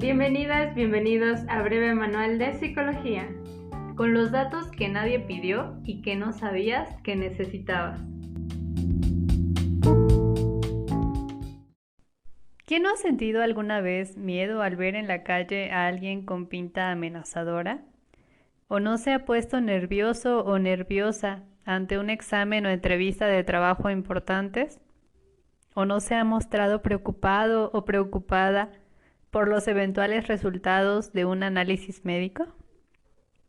Bienvenidas, bienvenidos a Breve Manual de Psicología, con los datos que nadie pidió y que no sabías que necesitabas. ¿Quién no ha sentido alguna vez miedo al ver en la calle a alguien con pinta amenazadora? ¿O no se ha puesto nervioso o nerviosa ante un examen o entrevista de trabajo importantes? ¿O no se ha mostrado preocupado o preocupada por los eventuales resultados de un análisis médico?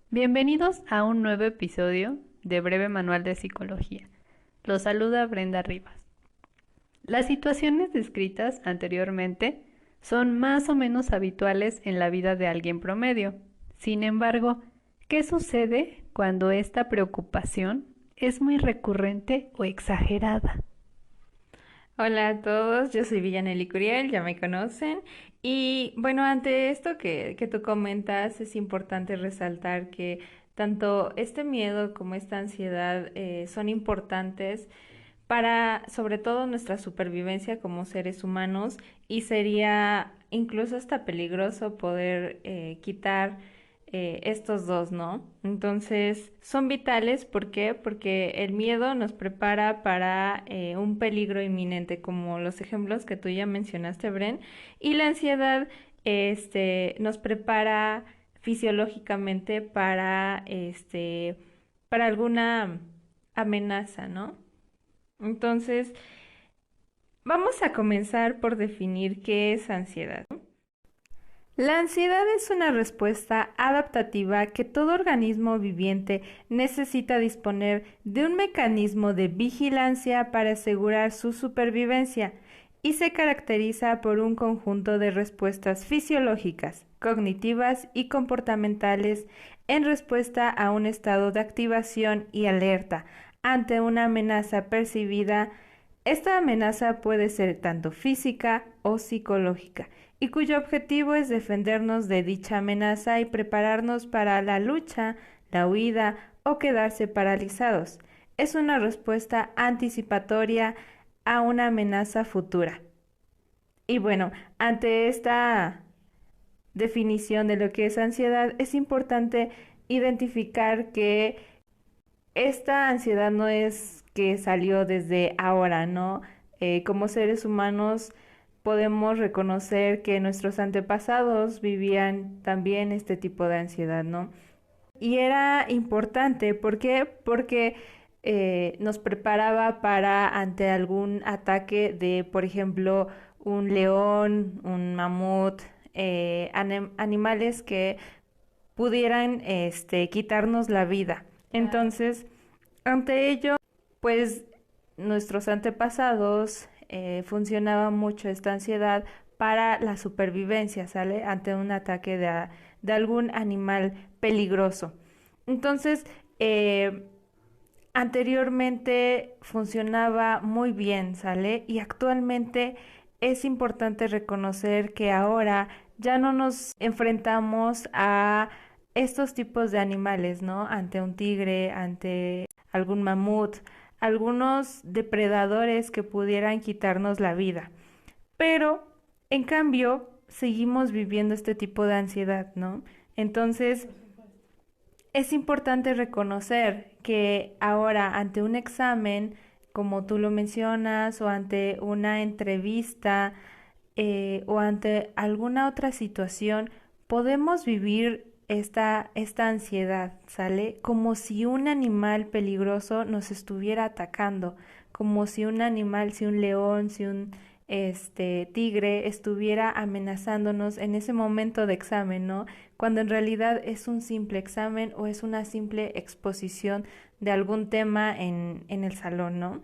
Bienvenidos a un nuevo episodio de Breve Manual de Psicología. Los saluda Brenda Rivas. Las situaciones descritas anteriormente son más o menos habituales en la vida de alguien promedio. Sin embargo, ¿qué sucede cuando esta preocupación es muy recurrente o exagerada? Hola a todos, yo soy Villaneli Curiel, ya me conocen. Y bueno, ante esto que tú comentas, es importante resaltar que tanto este miedo como esta ansiedad son importantes para sobre todo nuestra supervivencia como seres humanos y sería incluso hasta peligroso poder quitar estos dos, ¿no? Entonces son vitales, ¿por qué? Porque el miedo nos prepara para un peligro inminente, como los ejemplos que tú ya mencionaste, Bren, y la ansiedad nos prepara fisiológicamente para alguna amenaza, ¿no? Entonces, vamos a comenzar por definir qué es ansiedad. La ansiedad es una respuesta adaptativa que todo organismo viviente necesita disponer de un mecanismo de vigilancia para asegurar su supervivencia y se caracteriza por un conjunto de respuestas fisiológicas, cognitivas y comportamentales en respuesta a un estado de activación y alerta ante una amenaza percibida. Esta amenaza puede ser tanto física o psicológica y cuyo objetivo es defendernos de dicha amenaza y prepararnos para la lucha, la huida o quedarse paralizados. Es una respuesta anticipatoria a una amenaza futura. Y bueno, ante esta definición de lo que es ansiedad, es importante identificar que esta ansiedad no es que salió desde ahora, ¿no? Como seres humanos podemos reconocer que nuestros antepasados vivían también este tipo de ansiedad, ¿no? Y era importante, ¿por qué? Porque nos preparaba para ante algún ataque de, por ejemplo, un león, un mamut, animales que pudieran quitarnos la vida. Entonces, ante ello, pues nuestros antepasados funcionaba mucho esta ansiedad para la supervivencia, ¿sale? Ante un ataque de algún animal peligroso. Entonces, anteriormente funcionaba muy bien, ¿sale? Y actualmente es importante reconocer que ahora ya no nos enfrentamos a estos tipos de animales, ¿no? Ante un tigre, ante algún mamut, algunos depredadores que pudieran quitarnos la vida. Pero, en cambio, seguimos viviendo este tipo de ansiedad, ¿no? Entonces, es importante reconocer que ahora ante un examen, como tú lo mencionas, o ante una entrevista, o ante alguna otra situación, podemos vivir esta ansiedad, ¿sale? Como si un animal peligroso nos estuviera atacando, como si un animal, si un león, si un tigre estuviera amenazándonos en ese momento de examen, ¿no? Cuando en realidad es un simple examen o es una simple exposición de algún tema en el salón, ¿no?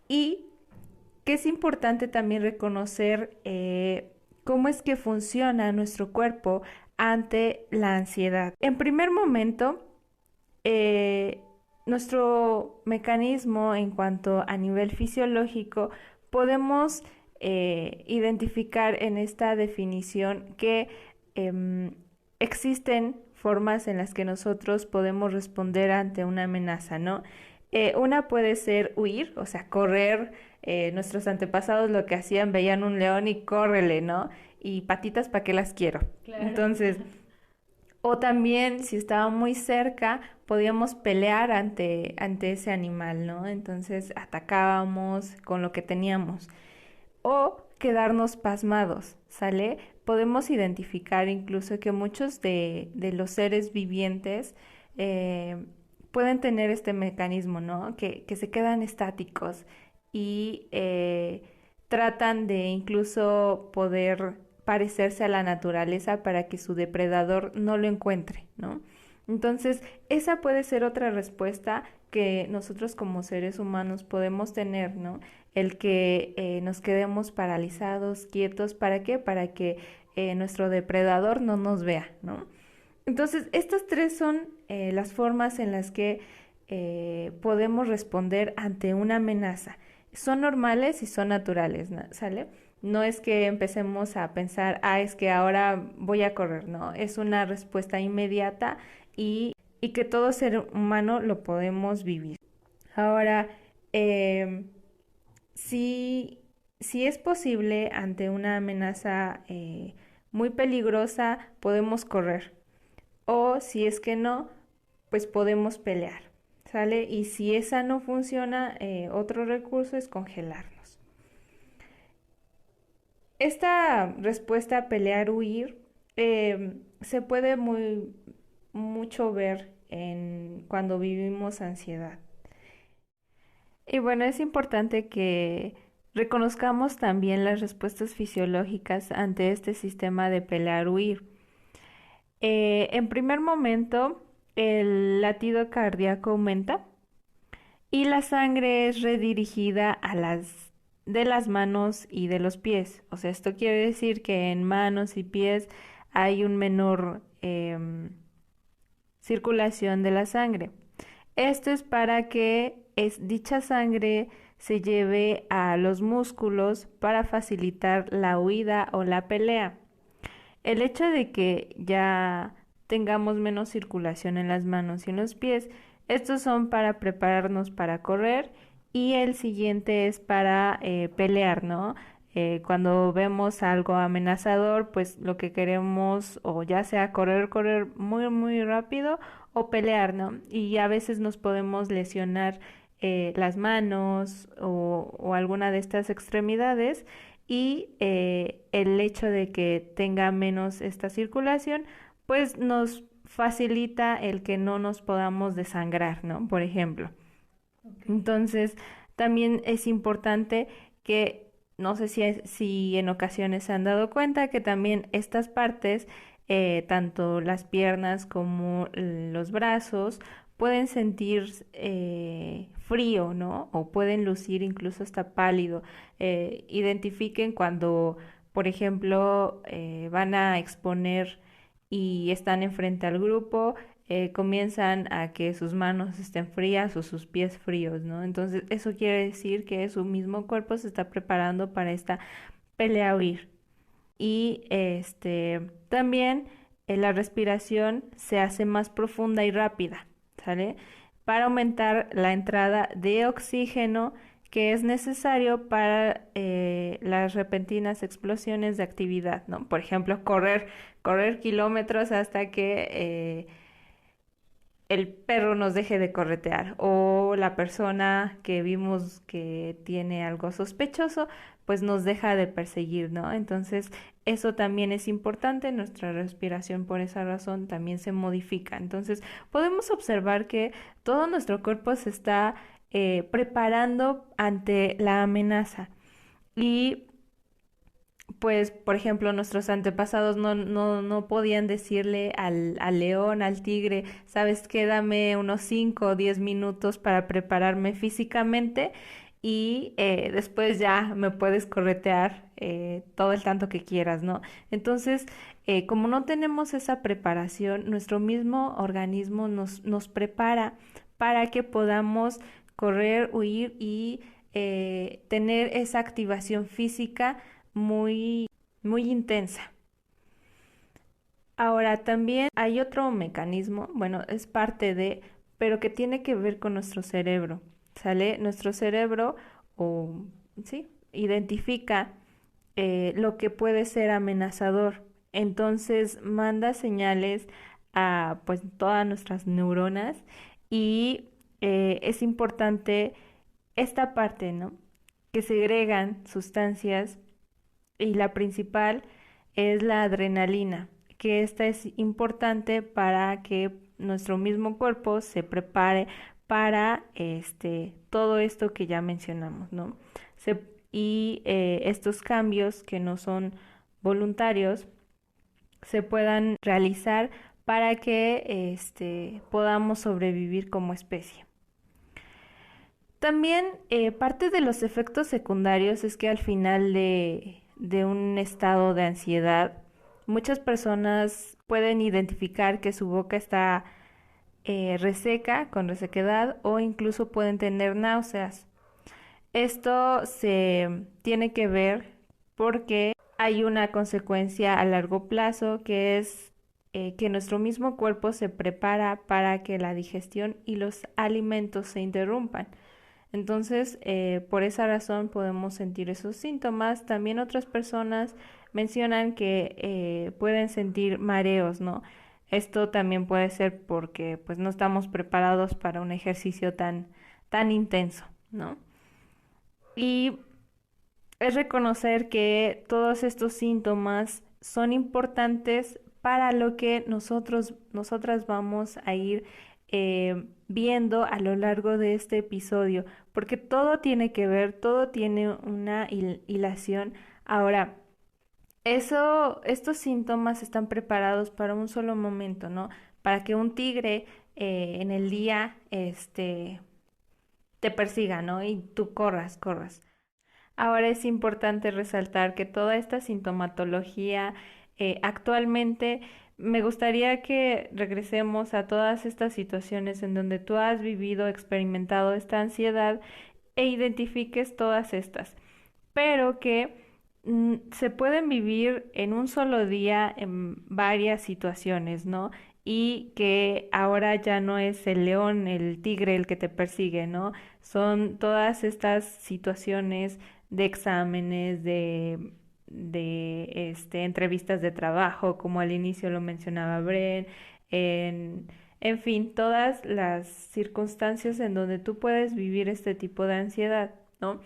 Y que es importante también reconocer cómo es que funciona nuestro cuerpo ante la ansiedad. En primer momento, nuestro mecanismo en cuanto a nivel fisiológico, podemos identificar en esta definición que existen formas en las que nosotros podemos responder ante una amenaza, ¿no? Una puede ser huir, o sea, correr nuestros antepasados lo que hacían, veían un león y córrele, ¿no? Y patitas, ¿para qué las quiero? Claro. Entonces, o también, si estaba muy cerca, podíamos pelear ante ese animal, ¿no? Entonces atacábamos con lo que teníamos. O quedarnos pasmados, ¿sale? Podemos identificar incluso que muchos de los seres vivientes eh, pueden tener este mecanismo, ¿no? Que se quedan estáticos y tratan de incluso poder parecerse a la naturaleza para que su depredador no lo encuentre, ¿no? Entonces, esa puede ser otra respuesta que nosotros como seres humanos podemos tener, ¿no? El que nos quedemos paralizados, quietos, ¿para qué? Para que nuestro depredador no nos vea, ¿no? Entonces, estas tres son las formas en las que podemos responder ante una amenaza. Son normales y son naturales, ¿no? ¿Sale? No es que empecemos a pensar, es que ahora voy a correr, no, es una respuesta inmediata y que todo ser humano lo podemos vivir. Ahora, eh, si, si es posible ante una amenaza muy peligrosa, podemos correr. O si es que no, pues podemos pelear. ¿Sale? Y si esa no funciona, otro recurso es congelarnos. Esta respuesta a pelear, huir, se puede mucho ver cuando vivimos ansiedad. Y bueno, es importante que reconozcamos también las respuestas fisiológicas ante este sistema de pelear-huir. En primer momento, el latido cardíaco aumenta y la sangre es redirigida de las manos y de los pies. O sea, esto quiere decir que en manos y pies hay un menor circulación de la sangre. Esto es para que dicha sangre se lleve a los músculos para facilitar la huida o la pelea. El hecho de que ya tengamos menos circulación en las manos y en los pies, estos son para prepararnos para correr y el siguiente es para pelear, ¿no? Cuando vemos algo amenazador, pues lo que queremos o ya sea correr muy, muy rápido o pelear, ¿no? Y a veces nos podemos lesionar las manos o alguna de estas extremidades y el hecho de que tenga menos esta circulación, pues nos facilita el que no nos podamos desangrar, ¿no? Por ejemplo. Ok. Entonces, también es importante que, no sé si en ocasiones se han dado cuenta que también estas partes, tanto las piernas como los brazos, pueden sentir frío, ¿no? O pueden lucir incluso hasta pálido. Identifiquen cuando, por ejemplo, van a exponer y están enfrente al grupo, comienzan a que sus manos estén frías o sus pies fríos, ¿no? Entonces eso quiere decir que su mismo cuerpo se está preparando para esta pelea huir. Y también la respiración se hace más profunda y rápida, ¿sale? Para aumentar la entrada de oxígeno que es necesario para las repentinas explosiones de actividad, ¿no? Por ejemplo, correr kilómetros hasta que el perro nos deje de corretear o la persona que vimos que tiene algo sospechoso, pues nos deja de perseguir, ¿no? Entonces, eso también es importante, nuestra respiración por esa razón también se modifica. Entonces, podemos observar que todo nuestro cuerpo se está preparando ante la amenaza y pues, por ejemplo, nuestros antepasados no podían decirle al león, al tigre, sabes qué, dame unos 5 o 10 minutos para prepararme físicamente y después ya me puedes corretear todo el tanto que quieras, ¿no? Entonces, como no tenemos esa preparación, nuestro mismo organismo nos prepara para que podamos correr, huir y tener esa activación física muy, muy intensa. Ahora también hay otro mecanismo, bueno, es parte pero que tiene que ver con nuestro cerebro, ¿sale? Nuestro cerebro o ¿sí? Identifica lo que puede ser amenazador. Entonces manda señales a pues todas nuestras neuronas y es importante esta parte, ¿no? Que segregan sustancias y la principal es la adrenalina, que esta es importante para que nuestro mismo cuerpo se prepare para todo esto que ya mencionamos, ¿no? Estos cambios que no son voluntarios se puedan realizar para que podamos sobrevivir como especie. También parte de los efectos secundarios es que al final de un estado de ansiedad, muchas personas pueden identificar que su boca está reseca, con resequedad, o incluso pueden tener náuseas. Esto se tiene que ver porque hay una consecuencia a largo plazo que es que nuestro mismo cuerpo se prepara para que la digestión y los alimentos se interrumpan. Entonces, por esa razón podemos sentir esos síntomas. También otras personas mencionan que pueden sentir mareos, ¿no? Esto también puede ser porque pues no estamos preparados para un ejercicio tan intenso, ¿no? Y es reconocer que todos estos síntomas son importantes para lo que nosotras vamos a ir viendo a lo largo de este episodio, porque todo tiene que ver, todo tiene una hilación. Ahora, estos síntomas están preparados para un solo momento, ¿no? Para que un tigre en el día te persiga, ¿no? Y tú corras. Ahora es importante resaltar que toda esta sintomatología actualmente me gustaría que regresemos a todas estas situaciones en donde tú has vivido, experimentado esta ansiedad e identifiques todas estas, pero que se pueden vivir en un solo día en varias situaciones, ¿no? Y que ahora ya no es el león, el tigre el que te persigue, ¿no? Son todas estas situaciones de exámenes, de entrevistas de trabajo, como al inicio lo mencionaba Bren, en fin, todas las circunstancias en donde tú puedes vivir este tipo de ansiedad, ¿no?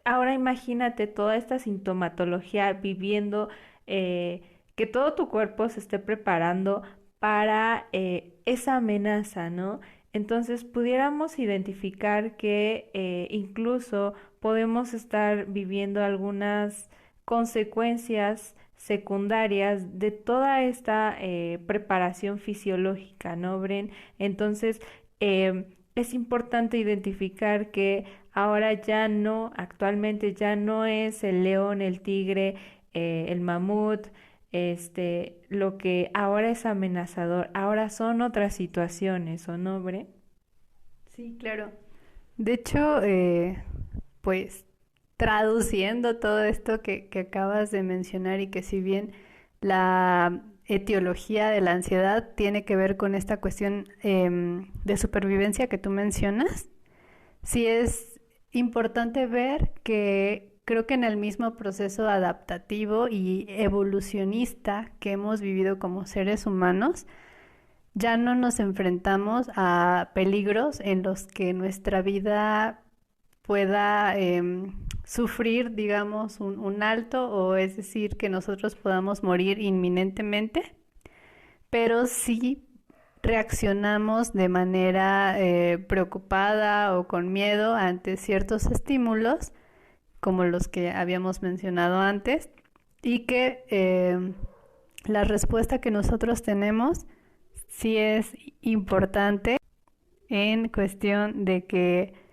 Ahora imagínate toda esta sintomatología viviendo, que todo tu cuerpo se esté preparando para esa amenaza, ¿no? Entonces pudiéramos identificar que incluso podemos estar viviendo algunas consecuencias secundarias de toda esta preparación fisiológica, ¿no, Bren? Entonces, es importante identificar que ahora ya no, actualmente ya no es el león, el tigre, el mamut, lo que ahora es amenazador, ahora son otras situaciones, ¿o no, Bren? Sí, claro. De hecho, pues traduciendo todo esto que acabas de mencionar y que si bien la etiología de la ansiedad tiene que ver con esta cuestión de supervivencia que tú mencionas, sí es importante ver que creo que en el mismo proceso adaptativo y evolucionista que hemos vivido como seres humanos, ya no nos enfrentamos a peligros en los que nuestra vida pueda sufrir, digamos, un alto, o es decir, que nosotros podamos morir inminentemente, pero sí reaccionamos de manera preocupada o con miedo ante ciertos estímulos, como los que habíamos mencionado antes, y que la respuesta que nosotros tenemos sí es importante en cuestión de que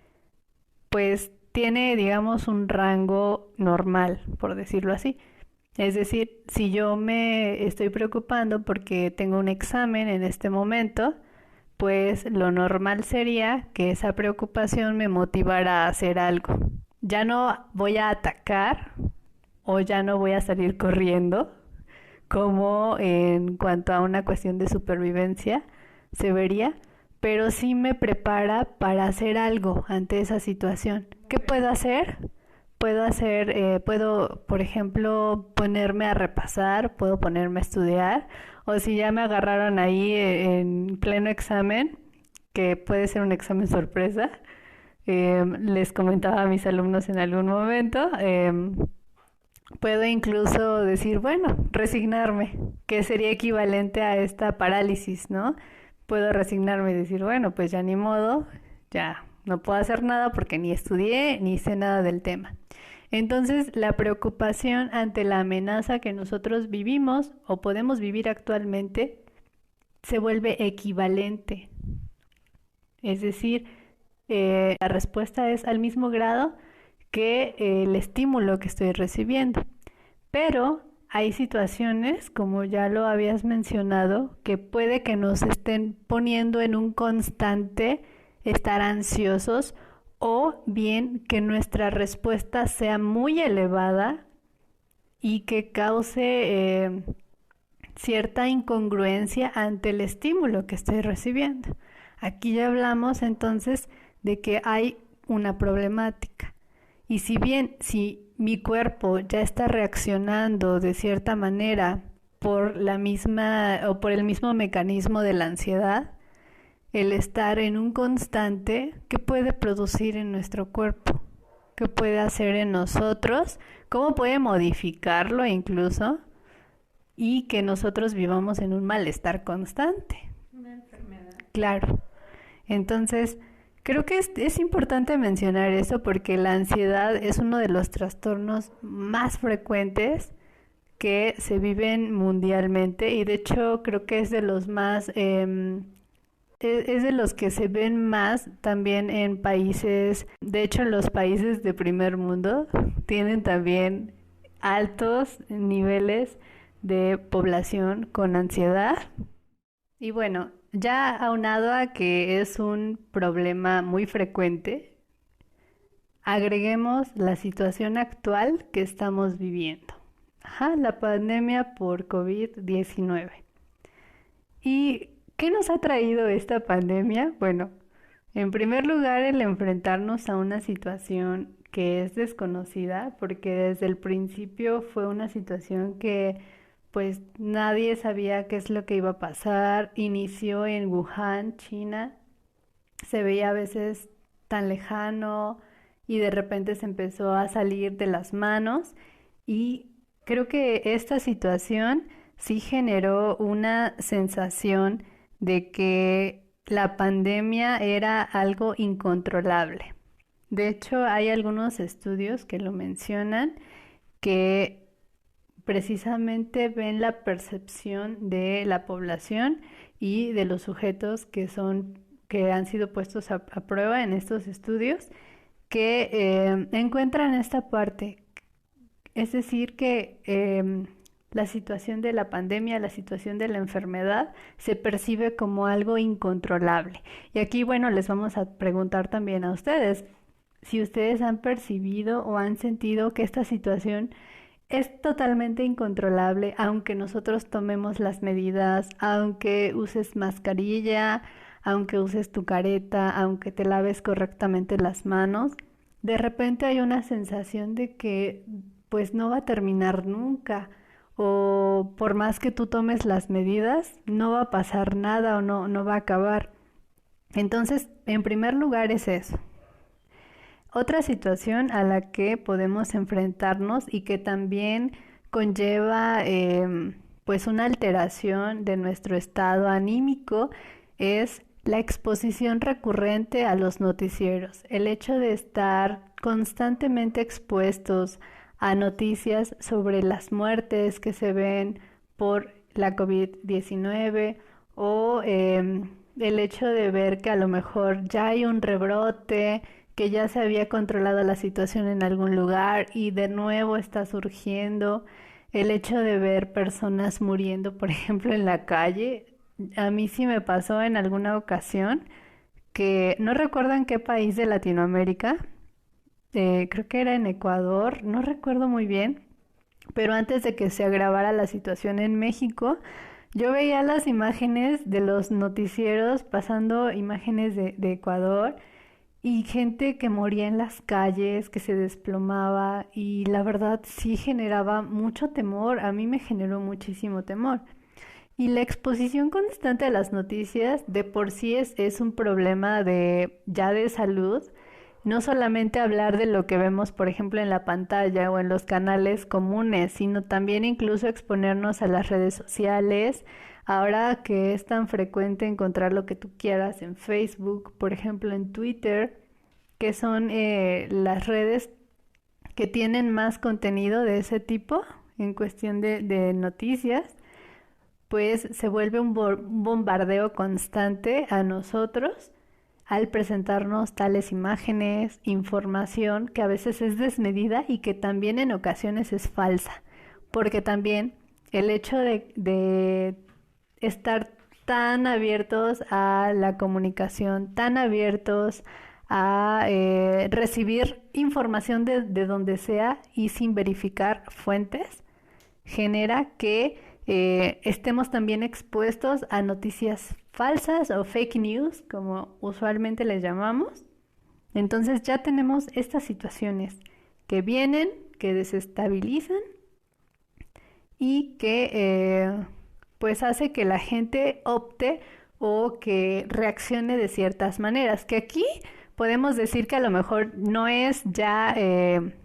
pues tiene, digamos, un rango normal, por decirlo así. Es decir, si yo me estoy preocupando porque tengo un examen en este momento, pues lo normal sería que esa preocupación me motivara a hacer algo. Ya no voy a atacar o ya no voy a salir corriendo, como en cuanto a una cuestión de supervivencia se vería, pero sí me prepara para hacer algo ante esa situación. ¿Qué puedo hacer? puedo hacer, puedo, por ejemplo, ponerme a repasar, puedo ponerme a estudiar, o si ya me agarraron ahí en pleno examen, que puede ser un examen sorpresa, les comentaba a mis alumnos en algún momento, puedo incluso decir, bueno, resignarme, que sería equivalente a esta parálisis, ¿no? Puedo resignarme y decir, bueno, pues ya ni modo, ya no puedo hacer nada porque ni estudié ni sé nada del tema. Entonces, la preocupación ante la amenaza que nosotros vivimos o podemos vivir actualmente se vuelve equivalente. Es decir, la respuesta es al mismo grado que el estímulo que estoy recibiendo. Pero hay situaciones, como ya lo habías mencionado, que puede que nos estén poniendo en un constante estar ansiosos o bien que nuestra respuesta sea muy elevada y que cause cierta incongruencia ante el estímulo que estoy recibiendo. Aquí ya hablamos entonces de que hay una problemática. Y si mi cuerpo ya está reaccionando de cierta manera por la misma o por el mismo mecanismo de la ansiedad, el estar en un constante, ¿qué puede producir en nuestro cuerpo? ¿Qué puede hacer en nosotros? ¿Cómo puede modificarlo incluso? Y que nosotros vivamos en un malestar constante. Una enfermedad. Claro. Entonces, creo que es importante mencionar eso porque la ansiedad es uno de los trastornos más frecuentes que se viven mundialmente y de hecho creo que es de los más, es de los que se ven más también en países, de hecho los países de primer mundo tienen también altos niveles de población con ansiedad. Y bueno, ya aunado a que es un problema muy frecuente, agreguemos la situación actual que estamos viviendo. Ajá, la pandemia por COVID-19. ¿Y qué nos ha traído esta pandemia? Bueno, en primer lugar, el enfrentarnos a una situación que es desconocida, porque desde el principio fue una situación que pues nadie sabía qué es lo que iba a pasar. Inició en Wuhan, China, se veía a veces tan lejano y de repente se empezó a salir de las manos y creo que esta situación sí generó una sensación de que la pandemia era algo incontrolable. De hecho, hay algunos estudios que lo mencionan que precisamente ven la percepción de la población y de los sujetos que han sido puestos a prueba en estos estudios que encuentran esta parte, es decir, que la situación de la pandemia, la situación de la enfermedad se percibe como algo incontrolable. Y aquí, bueno, les vamos a preguntar también a ustedes si ustedes han percibido o han sentido que esta situación es totalmente incontrolable, aunque nosotros tomemos las medidas, aunque uses mascarilla, aunque uses tu careta, aunque te laves correctamente las manos, de repente hay una sensación de que pues no va a terminar nunca, o por más que tú tomes las medidas, no va a pasar nada o no va a acabar. Entonces, en primer lugar es eso. Otra situación a la que podemos enfrentarnos y que también conlleva pues una alteración de nuestro estado anímico es la exposición recurrente a los noticieros. El hecho de estar constantemente expuestos a noticias sobre las muertes que se ven por la COVID-19 o el hecho de ver que a lo mejor ya hay un rebrote, que ya se había controlado la situación en algún lugar y de nuevo está surgiendo, el hecho de ver personas muriendo, por ejemplo, en la calle. A mí sí me pasó en alguna ocasión que no recuerdo en qué país de Latinoamérica, creo que era en Ecuador, no recuerdo muy bien, pero antes de que se agravara la situación en México, yo veía las imágenes de los noticieros pasando imágenes de Ecuador y gente que moría en las calles, que se desplomaba y la verdad sí generaba mucho temor, a mí me generó muchísimo temor. Y la exposición constante a las noticias de por sí es un problema de ya de salud. No solamente hablar de lo que vemos, por ejemplo, en la pantalla o en los canales comunes, sino también incluso exponernos a las redes sociales. Ahora que es tan frecuente encontrar lo que tú quieras en Facebook, por ejemplo, en Twitter, que son las redes que tienen más contenido de ese tipo en cuestión de noticias, pues se vuelve un bombardeo constante a nosotros al presentarnos tales imágenes, información que a veces es desmedida y que también en ocasiones es falsa, porque también el hecho de estar tan abiertos a la comunicación, tan abiertos a recibir información de donde sea y sin verificar fuentes, genera que estemos también expuestos a noticias falsas o fake news, como usualmente les llamamos. Entonces ya tenemos estas situaciones que vienen, que desestabilizan y que pues hace que la gente opte o que reaccione de ciertas maneras, que aquí podemos decir que a lo mejor no es ya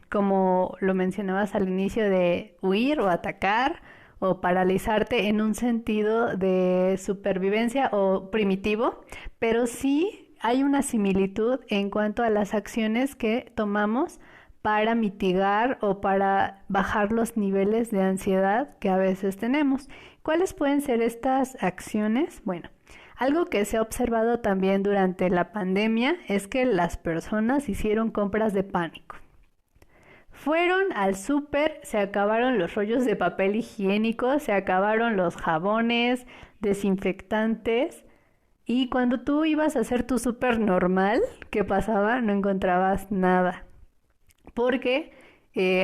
como lo mencionabas al inicio de huir o atacar o paralizarte en un sentido de supervivencia o primitivo, pero sí hay una similitud en cuanto a las acciones que tomamos para mitigar o para bajar los niveles de ansiedad que a veces tenemos. ¿Cuáles pueden ser estas acciones? Bueno, algo que se ha observado también durante la pandemia es que las personas hicieron compras de pánico. Fueron al súper, se acabaron los rollos de papel higiénico, se acabaron los jabones, desinfectantes. Y cuando tú ibas a hacer tu súper normal, ¿qué pasaba? No encontrabas nada. Porque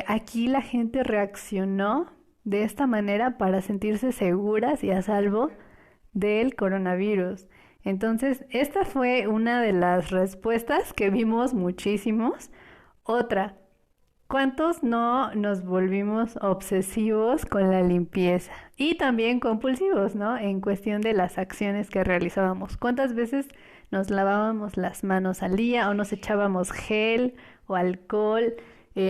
aquí la gente reaccionó de esta manera para sentirse seguras y a salvo del coronavirus. Entonces, esta fue una de las respuestas que vimos muchísimos. Otra, ¿cuántos no nos volvimos obsesivos con la limpieza? Y también compulsivos, ¿no? En cuestión de las acciones que realizábamos. ¿Cuántas veces nos lavábamos las manos al día o nos echábamos gel o alcohol?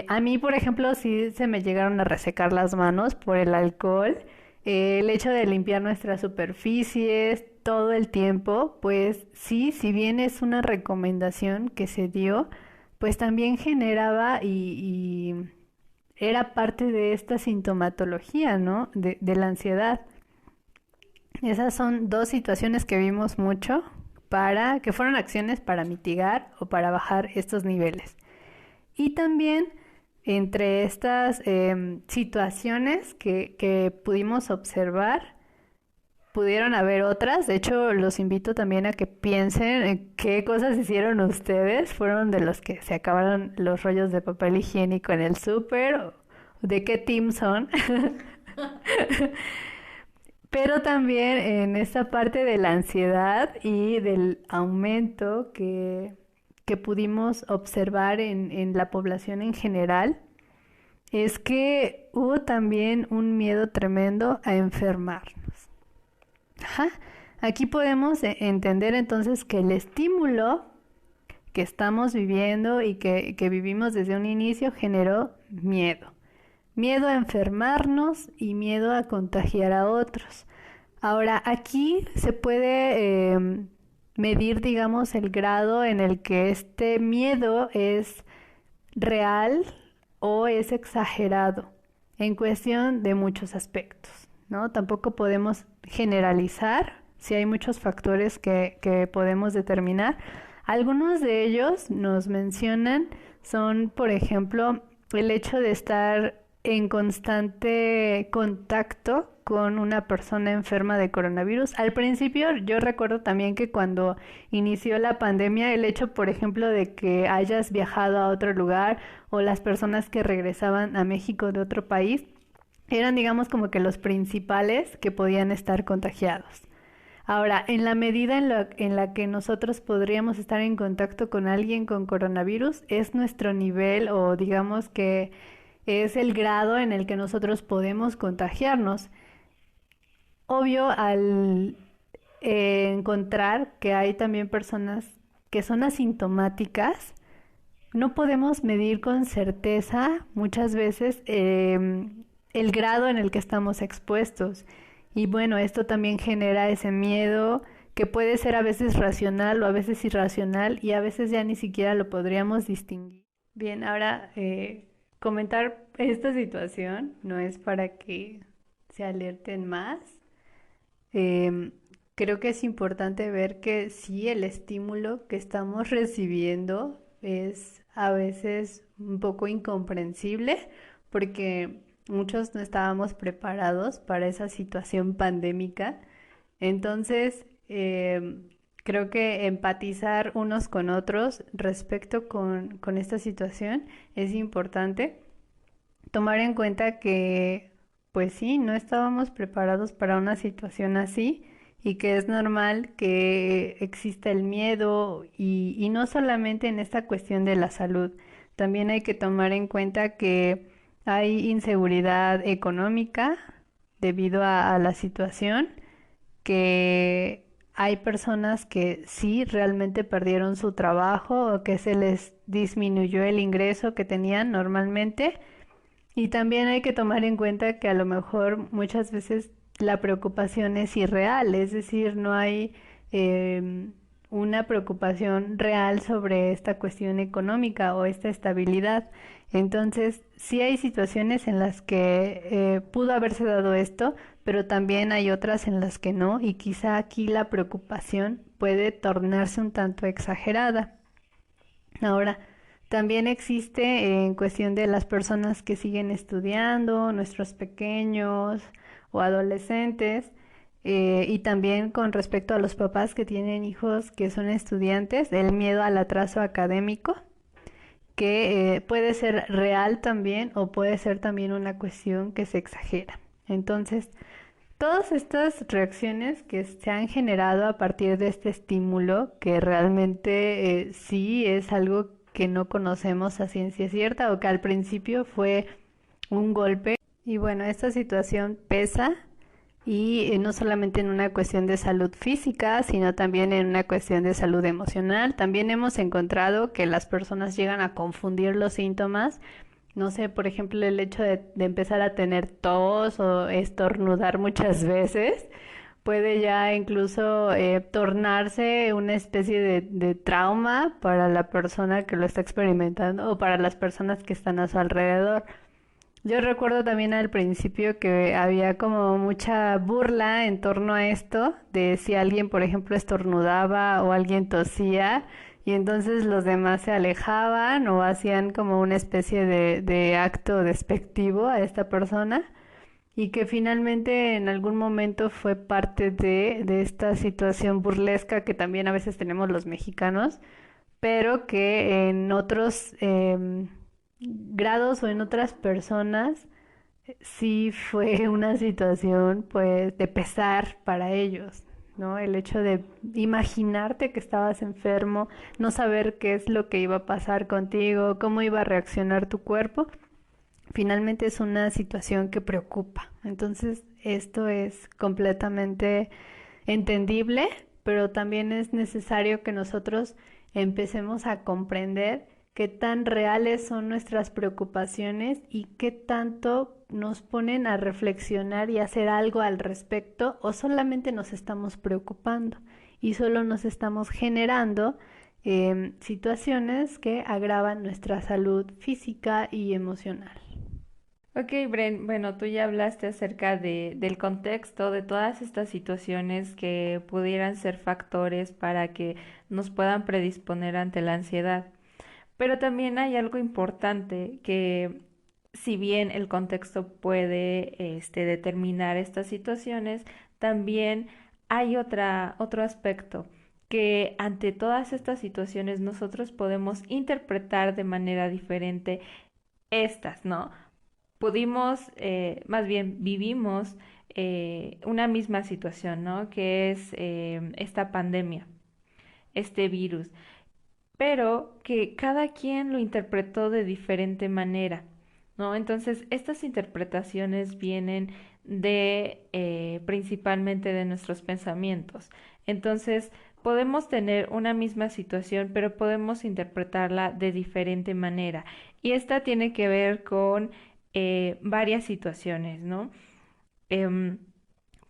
A mí, por ejemplo, sí se me llegaron a resecar las manos por el alcohol. El hecho de limpiar nuestras superficies todo el tiempo, pues sí, si bien es una recomendación que se dio, pues también generaba y era parte de esta sintomatología, ¿no? De la ansiedad. Esas son dos situaciones que vimos mucho que fueron acciones para mitigar o para bajar estos niveles. Y también entre estas situaciones que pudimos observar, pudieron haber otras. De hecho, los invito también a que piensen en qué cosas hicieron ustedes. ¿Fueron de los que se acabaron los rollos de papel higiénico en el súper? ¿De qué team son? Pero también en esta parte de la ansiedad y del aumento que pudimos observar en la población en general, es que hubo también un miedo tremendo a enfermarnos. Ajá. Aquí podemos entender entonces que el estímulo que estamos viviendo y que vivimos desde un inicio generó miedo. Miedo a enfermarnos y miedo a contagiar a otros. Ahora, aquí se puede medir, digamos, el grado en el que este miedo es real o es exagerado en cuestión de muchos aspectos, ¿no? Tampoco podemos generalizar, si hay muchos factores que podemos determinar. Algunos de ellos nos mencionan son, por ejemplo, el hecho de estar en constante contacto con una persona enferma de coronavirus. Al principio yo recuerdo también que cuando inició la pandemia, el hecho, por ejemplo, de que hayas viajado a otro lugar o las personas que regresaban a México de otro país, eran, digamos, como que los principales que podían estar contagiados. Ahora, en la medida en la que nosotros podríamos estar en contacto con alguien con coronavirus, es nuestro nivel o digamos que es el grado en el que nosotros podemos contagiarnos. Obvio, al encontrar que hay también personas que son asintomáticas, no podemos medir con certeza muchas veces el grado en el que estamos expuestos. Y bueno, esto también genera ese miedo que puede ser a veces racional o a veces irracional y a veces ya ni siquiera lo podríamos distinguir. Bien, ahora comentar esta situación no es para que se alerten más. Em, Creo que es importante ver que sí, el estímulo que estamos recibiendo es a veces un poco incomprensible porque muchos no estábamos preparados para esa situación pandémica. Entonces, creo que empatizar unos con otros respecto con esta situación es importante. Tomar en cuenta que, pues sí, no estábamos preparados para una situación así y que es normal que exista el miedo y no solamente en esta cuestión de la salud, también hay que tomar en cuenta que hay inseguridad económica debido a la situación, que hay personas que sí realmente perdieron su trabajo o que se les disminuyó el ingreso que tenían normalmente y también hay que tomar en cuenta que a lo mejor muchas veces la preocupación es irreal, es decir, no hay una preocupación real sobre esta cuestión económica o esta estabilidad. Entonces, sí hay situaciones en las que pudo haberse dado esto, pero también hay otras en las que no, y quizá aquí la preocupación puede tornarse un tanto exagerada. Ahora, también existe en cuestión de las personas que siguen estudiando, nuestros pequeños o adolescentes, y también con respecto a los papás que tienen hijos que son estudiantes, el miedo al atraso académico, que puede ser real también o puede ser también una cuestión que se exagera. Entonces, todas estas reacciones que se han generado a partir de este estímulo, que realmente sí es algo que no conocemos a ciencia cierta o que al principio fue un golpe. Y bueno, esta situación pesa y no solamente en una cuestión de salud física, sino también en una cuestión de salud emocional. También hemos encontrado que las personas llegan a confundir los síntomas. No sé, por ejemplo, el hecho de empezar a tener tos o estornudar muchas veces puede ya incluso tornarse una especie de trauma para la persona que lo está experimentando o para las personas que están a su alrededor. Yo recuerdo también al principio que había como mucha burla en torno a esto, de si alguien, por ejemplo, estornudaba o alguien tosía, y entonces los demás se alejaban o hacían como una especie de acto despectivo a esta persona, y que finalmente en algún momento fue parte de esta situación burlesca que también a veces tenemos los mexicanos, pero que en otros grados o en otras personas sí fue una situación pues de pesar para ellos, ¿no? El hecho de imaginarte que estabas enfermo, no saber qué es lo que iba a pasar contigo, cómo iba a reaccionar tu cuerpo, finalmente es una situación que preocupa. Entonces, esto es completamente entendible, pero también es necesario que nosotros empecemos a comprender qué tan reales son nuestras preocupaciones y qué tanto nos ponen a reflexionar y hacer algo al respecto o solamente nos estamos preocupando y solo nos estamos generando situaciones que agravan nuestra salud física y emocional. Ok, Bren, bueno, tú ya hablaste acerca del contexto de todas estas situaciones que pudieran ser factores para que nos puedan predisponer ante la ansiedad. Pero también hay algo importante que si bien el contexto puede determinar estas situaciones, también hay otro aspecto que ante todas estas situaciones nosotros podemos interpretar de manera diferente estas, ¿no? Más bien vivimos una misma situación, ¿no? Que es esta pandemia, este virus, pero que cada quien lo interpretó de diferente manera, ¿no? Entonces, estas interpretaciones vienen de principalmente de nuestros pensamientos. Entonces, podemos tener una misma situación, pero podemos interpretarla de diferente manera. Y esta tiene que ver con varias situaciones, ¿no? Em,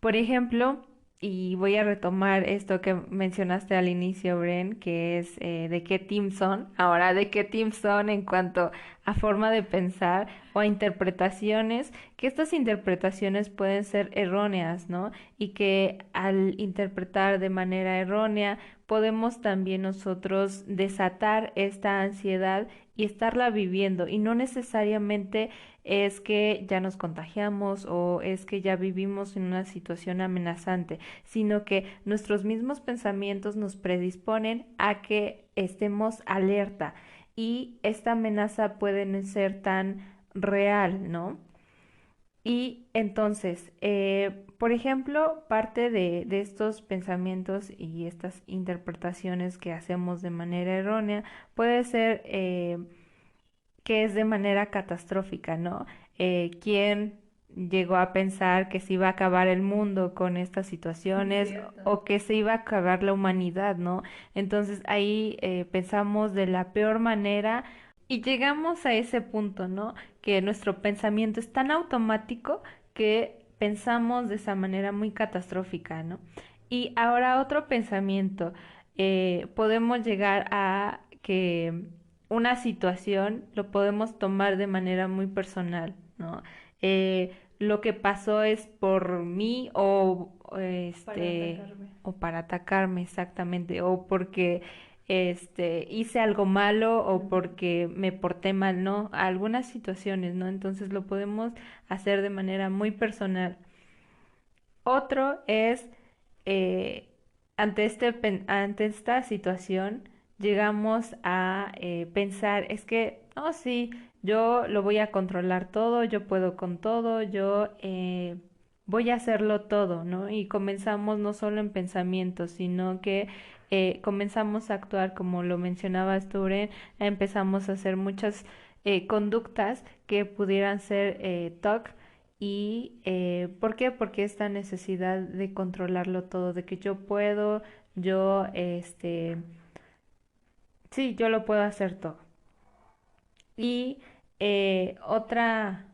por ejemplo, y voy a retomar esto que mencionaste al inicio, Bren, que es de qué team son. Ahora, de qué team son en cuanto a forma de pensar o a interpretaciones, que estas interpretaciones pueden ser erróneas, ¿no? Y que al interpretar de manera errónea podemos también nosotros desatar esta ansiedad y estarla viviendo y no necesariamente es que ya nos contagiamos o es que ya vivimos en una situación amenazante, sino que nuestros mismos pensamientos nos predisponen a que estemos alerta y esta amenaza puede no ser tan real, ¿no? Y entonces, por ejemplo, parte de estos pensamientos y estas interpretaciones que hacemos de manera errónea puede ser que es de manera catastrófica, ¿no? ¿Quién llegó a pensar que se iba a acabar el mundo con estas situaciones Cierto. o que se iba a acabar la humanidad, ¿no? Entonces ahí pensamos de la peor manera y llegamos a ese punto, ¿no? Que nuestro pensamiento es tan automático que pensamos de esa manera muy catastrófica, ¿no? Y ahora otro pensamiento, podemos llegar a que una situación lo podemos tomar de manera muy personal, ¿no? Lo que pasó es por mí Para atacarme. o para atacarme exactamente o porque hice algo malo o Ujú. porque me porté mal, ¿no? Algunas situaciones, ¿no? Entonces lo podemos hacer de manera muy personal. Otro es eh, ante esta situación llegamos a pensar, es que, no, sí, yo lo voy a controlar todo, yo puedo con todo, yo voy a hacerlo todo, ¿no? Y comenzamos no solo en pensamientos, sino que comenzamos a actuar, como lo mencionabas tú, Bren, empezamos a hacer muchas conductas que pudieran ser TOC y ¿por qué? Porque esta necesidad de controlarlo todo, de que yo puedo, yo, sí, yo lo puedo hacer todo. Y otra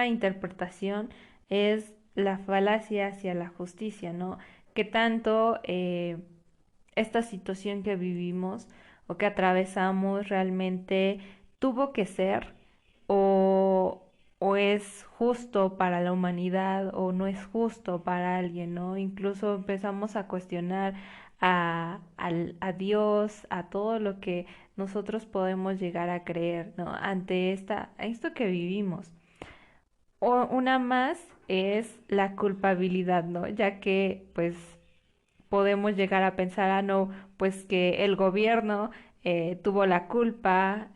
interpretación es la falacia hacia la justicia, ¿no? Que tanto esta situación que vivimos o que atravesamos realmente tuvo que ser o, o es justo para la humanidad o no es justo para alguien, ¿no? Incluso empezamos a cuestionar a Dios, a todo lo que nosotros podemos llegar a creer, ¿no? Ante esto que vivimos. O una más es la culpabilidad, ¿no? Ya que pues podemos llegar a pensar, ah, no, pues que el gobierno tuvo la culpa,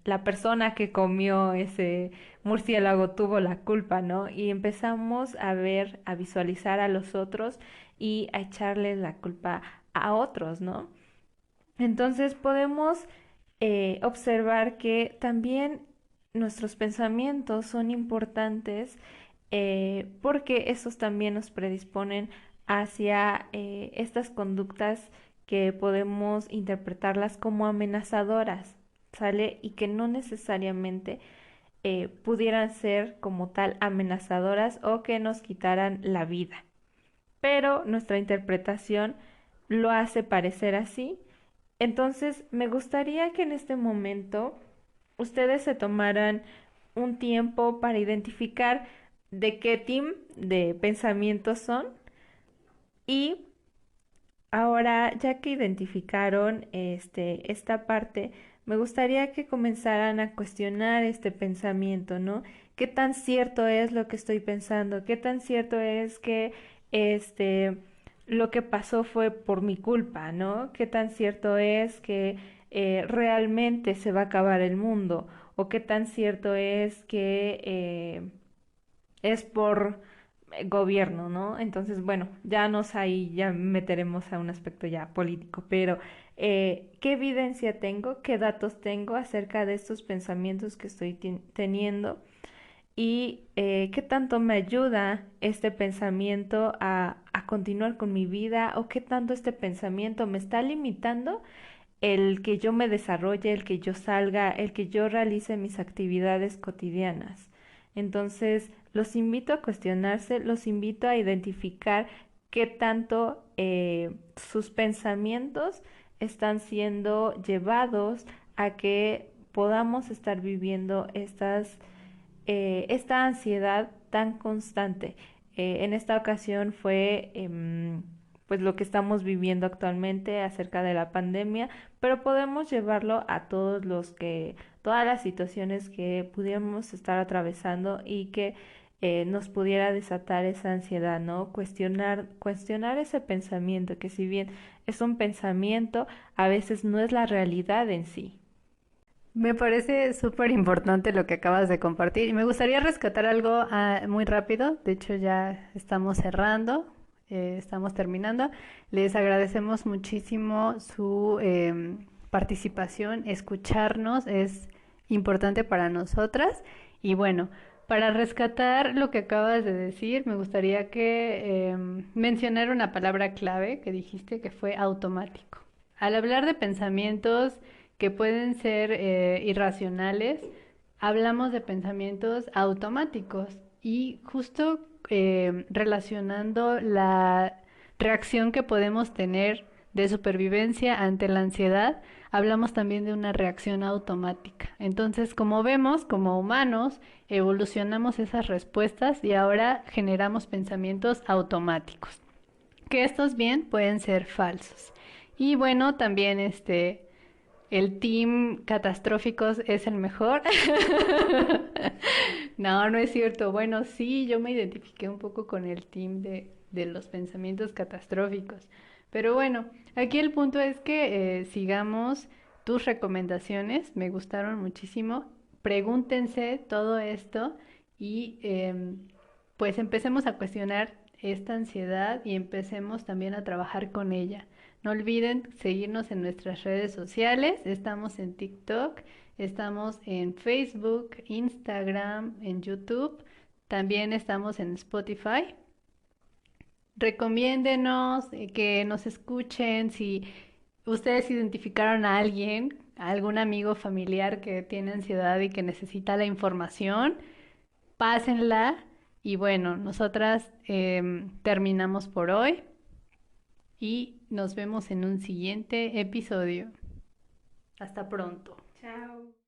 la persona que comió ese murciélago tuvo la culpa, ¿no? Y empezamos a ver, a visualizar a los otros y a echarles la culpa a otros, ¿no? Entonces podemos observar que también nuestros pensamientos son importantes porque esos también nos predisponen hacia estas conductas que podemos interpretarlas como amenazadoras, ¿sale? Y que no necesariamente pudieran ser como tal amenazadoras o que nos quitaran la vida. Pero nuestra interpretación lo hace parecer así. Entonces, me gustaría que en este momento ustedes se tomaran un tiempo para identificar de qué team de pensamientos son y ahora, ya que identificaron esta parte, me gustaría que comenzaran a cuestionar este pensamiento, ¿no? ¿Qué tan cierto es lo que estoy pensando? ¿Qué tan cierto es que este lo que pasó fue por mi culpa, ¿no? ¿Qué tan cierto es que realmente se va a acabar el mundo? ¿O qué tan cierto es que es por gobierno, ¿no? Entonces, bueno, ya meteremos a un aspecto ya político, pero ¿qué evidencia tengo? ¿Qué datos tengo acerca de estos pensamientos que estoy teniendo? Y qué tanto me ayuda este pensamiento a continuar con mi vida o qué tanto este pensamiento me está limitando el que yo me desarrolle, el que yo salga, el que yo realice mis actividades cotidianas. Entonces, los invito a cuestionarse, los invito a identificar qué tanto sus pensamientos están siendo llevados a que podamos estar viviendo esta ansiedad tan constante. En esta ocasión fue pues lo que estamos viviendo actualmente acerca de la pandemia, pero podemos llevarlo a todas las situaciones que pudiéramos estar atravesando y que nos pudiera desatar esa ansiedad, ¿no? Cuestionar ese pensamiento, que si bien es un pensamiento, a veces no es la realidad en sí. Me parece súper importante lo que acabas de compartir y me gustaría rescatar algo muy rápido. De hecho, ya estamos cerrando, estamos terminando. Les agradecemos muchísimo su participación, escucharnos es importante para nosotras. Y bueno, para rescatar lo que acabas de decir, me gustaría que mencionar una palabra clave que dijiste que fue automático. Al hablar de pensamientos que pueden ser irracionales, hablamos de pensamientos automáticos y justo relacionando la reacción que podemos tener de supervivencia ante la ansiedad, hablamos también de una reacción automática. Entonces, como vemos, como humanos, evolucionamos esas respuestas y ahora generamos pensamientos automáticos, que estos bien pueden ser falsos. Y bueno, también el team catastróficos es el mejor. No, no es cierto. Bueno, sí, yo me identifiqué un poco con el team de los pensamientos catastróficos. Pero bueno, aquí el punto es que sigamos tus recomendaciones, me gustaron muchísimo. Pregúntense todo esto y pues empecemos a cuestionar esta ansiedad y empecemos también a trabajar con ella. No olviden seguirnos en nuestras redes sociales. Estamos en TikTok, estamos en Facebook, Instagram, en YouTube. También estamos en Spotify. Recomiéndenos, que nos escuchen. Si ustedes identificaron a alguien, a algún amigo familiar que tiene ansiedad y que necesita la información, pásenla. Y bueno, nosotras terminamos por hoy y nos vemos en un siguiente episodio. Hasta pronto. Chao.